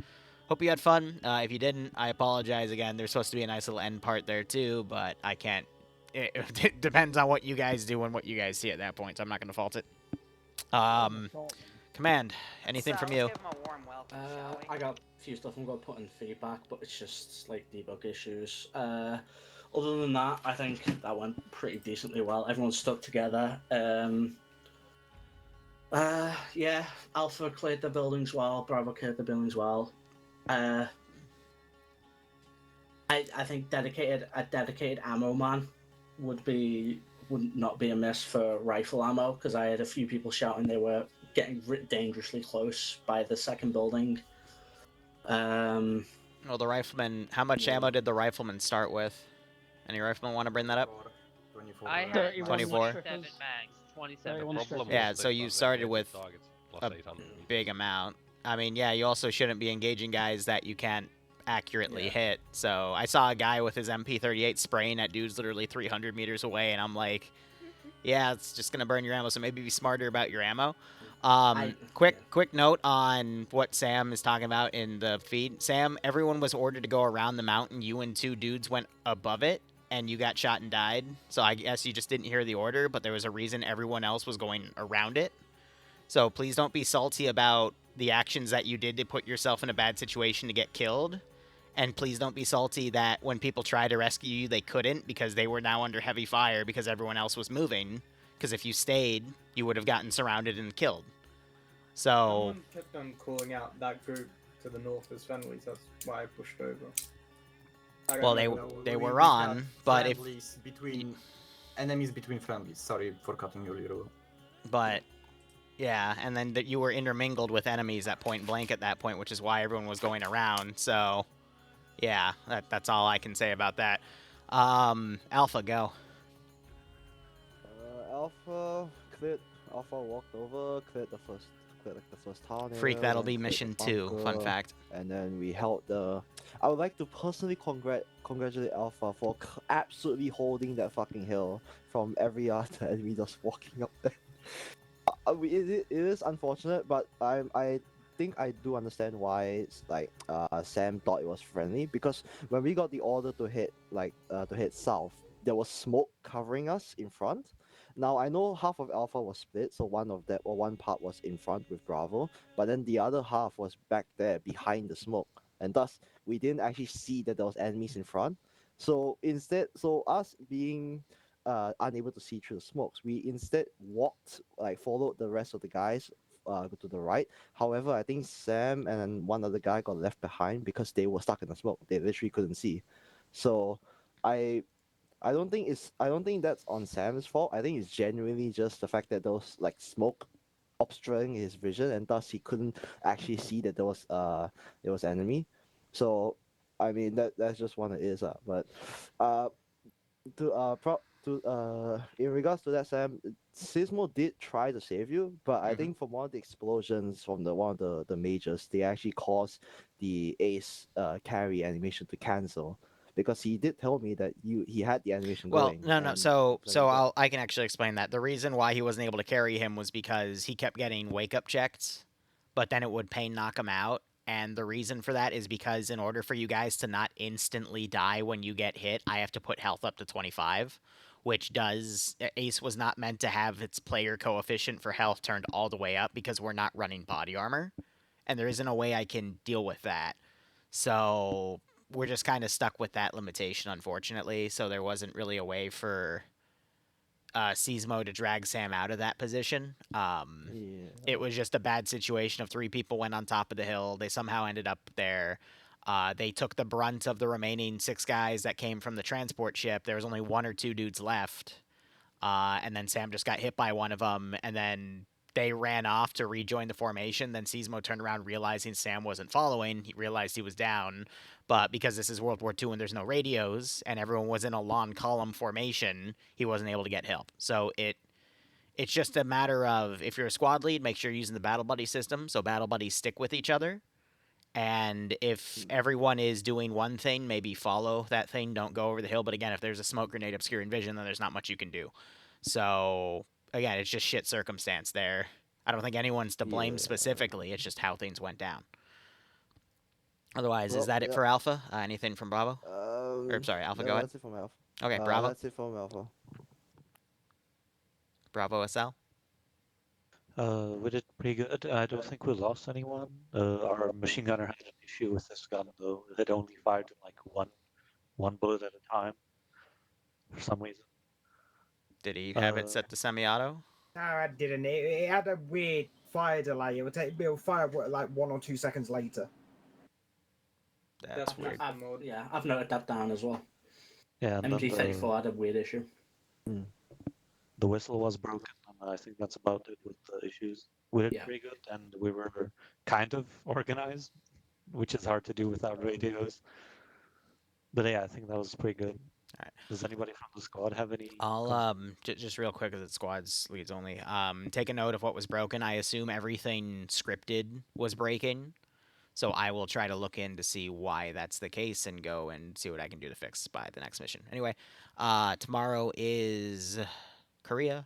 hope you had fun. If you didn't, I apologize again. There's supposed to be a nice little end part there too, but I can't. It depends on what you guys do and what you guys see at that point, so I'm not going to fault it. Command, anything from you? Let's give him a warm welcome, shall we? I got a few stuff I'm going to put in feedback, but it's just like debug issues. Other than that, I think that went pretty decently well. Everyone stuck together. Yeah, Alpha cleared the buildings well, Bravo cleared the buildings well. I think a dedicated ammo man would not be amiss for rifle ammo, because I had a few people shouting they were getting dangerously close by the second building. Well, the rifleman, how much ammo did the rifleman start with? Any rifleman want to bring that up? 24. I had 24. 27 mags. 27. Yeah, so you started with a 800. big amount. I mean, yeah, you also shouldn't be engaging guys that you can't accurately hit. So I saw a guy with his MP38 spraying at dudes literally 300 meters away, and I'm like, Yeah, it's just gonna burn your ammo. So maybe be smarter about your ammo. I- Quick note on what Sam is talking about in the feed. Sam, everyone was ordered to go around the mountain. You and 2 dudes went above it, and you got shot and died. So I guess you just didn't hear the order, but there was a reason everyone else was going around it. So please don't be salty about the actions that you did to put yourself in a bad situation to get killed. And please don't be salty that when people tried to rescue you, they couldn't because they were now under heavy fire because everyone else was moving. Because if you stayed, you would have gotten surrounded and killed. So. Someone kept on calling out that group to the north as friendlies. That's why I pushed over. Well, they were on, but if between enemies between friendlies. Sorry for cutting you, Liru. But yeah, and then you were intermingled with enemies at point blank at that point, which is why everyone was going around. So yeah, that's all I can say about that. Alpha, go. Alpha cleared. Alpha walked over, cleared the first town area. Freak, that'll be then cleared mission the 2. Fun bunker, fact. And then we held the. I would like to personally congratulate Alpha for absolutely holding that fucking hill from every other enemy just walking up there. It is unfortunate, but I think I do understand why Sam thought it was friendly, because when we got the order to head south, there was smoke covering us in front. Now I know half of Alpha was split, so one part was in front with Bravo, but then the other half was back there behind the smoke, and thus we didn't actually see that there was enemies in front. So us being unable to see through the smokes, we instead followed the rest of the guys to the right. However, I think Sam and one other guy got left behind because they were stuck in the smoke. They literally couldn't see. So I don't think that's on Sam's fault. I think it's genuinely just the fact that there was smoke obstructing his vision, and thus he couldn't actually see that there was enemy. So I mean that's just what it is. But in regards to that, Sam, Sismo did try to save you, but I think from one of the explosions from one of the majors, they actually caused the Ace carry animation to cancel, because he did tell me that he had the animation going. No. I can actually explain that. The reason why he wasn't able to carry him was because he kept getting wake up checked, but then it would pain knock him out. And the reason for that is because in order for you guys to not instantly die when you get hit, I have to put health up to 25, which does. Ace was not meant to have its player coefficient for health turned all the way up because we're not running body armor. And there isn't a way I can deal with that. So we're just kind of stuck with that limitation, unfortunately. So there wasn't really a way for Sismo to drag Sam out of that position. It was just a bad situation of 3 people went on top of the hill. They somehow ended up there. They took the brunt of the remaining 6 guys that came from the transport ship. There was only 1 or 2 dudes left. And then Sam just got hit by one of them, and then they ran off to rejoin the formation. Then Sismo turned around, realizing Sam wasn't following. He realized he was down, but because this is World War II and there's no radios, and everyone was in a long column formation, he wasn't able to get help. So it's just a matter of, if you're a squad lead, make sure you're using the battle buddy system, so battle buddies stick with each other. And if everyone is doing one thing, maybe follow that thing. Don't go over the hill. But again, if there's a smoke grenade obscuring vision, then there's not much you can do. So again, it's just shit circumstance there. I don't think anyone's to blame specifically. It's just how things went down. Otherwise, is that it for Alpha? Anything from Bravo? Sorry, Alpha, go ahead. That's it from Alpha. Okay, Bravo. That's it from Alpha. Bravo SL. We did pretty good. I don't think we lost anyone. Our machine gunner had an issue with this gun, though. It only fired like one bullet at a time for some reason. Did he have it set to semi-auto? No, I didn't. It had a weird fire delay. It'll fire like 1 or 2 seconds later. That's weird. I've noted that down as well. Yeah, MG34 had a weird issue. The whistle was broken, and I think that's about it with the issues. We did pretty good, and we were kind of organized, which is hard to do without radios. But yeah, I think that was pretty good. All right. Does anybody from the squad have any? I'll just real quick, because it's squads leads only. Take a note of what was broken. I assume everything scripted was breaking, so I will try to look in to see why that's the case and go and see what I can do to fix by the next mission. Anyway, tomorrow is Korea.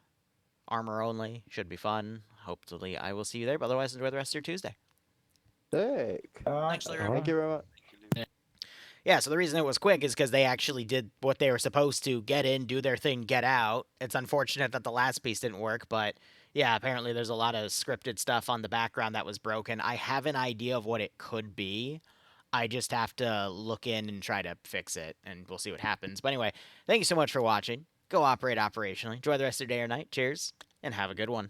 Armor only. Should be fun. Hopefully I will see you there. But otherwise, enjoy the rest of your Tuesday. Sick. Thanks, Liru. Thank you very much. Yeah, so the reason it was quick is because they actually did what they were supposed to: get in, do their thing, get out. It's unfortunate that the last piece didn't work, but yeah, apparently there's a lot of scripted stuff on the background that was broken. I have an idea of what it could be. I just have to look in and try to fix it, and we'll see what happens. But anyway, thank you so much for watching. Go operate operationally. Enjoy the rest of your day or night. Cheers, and have a good one.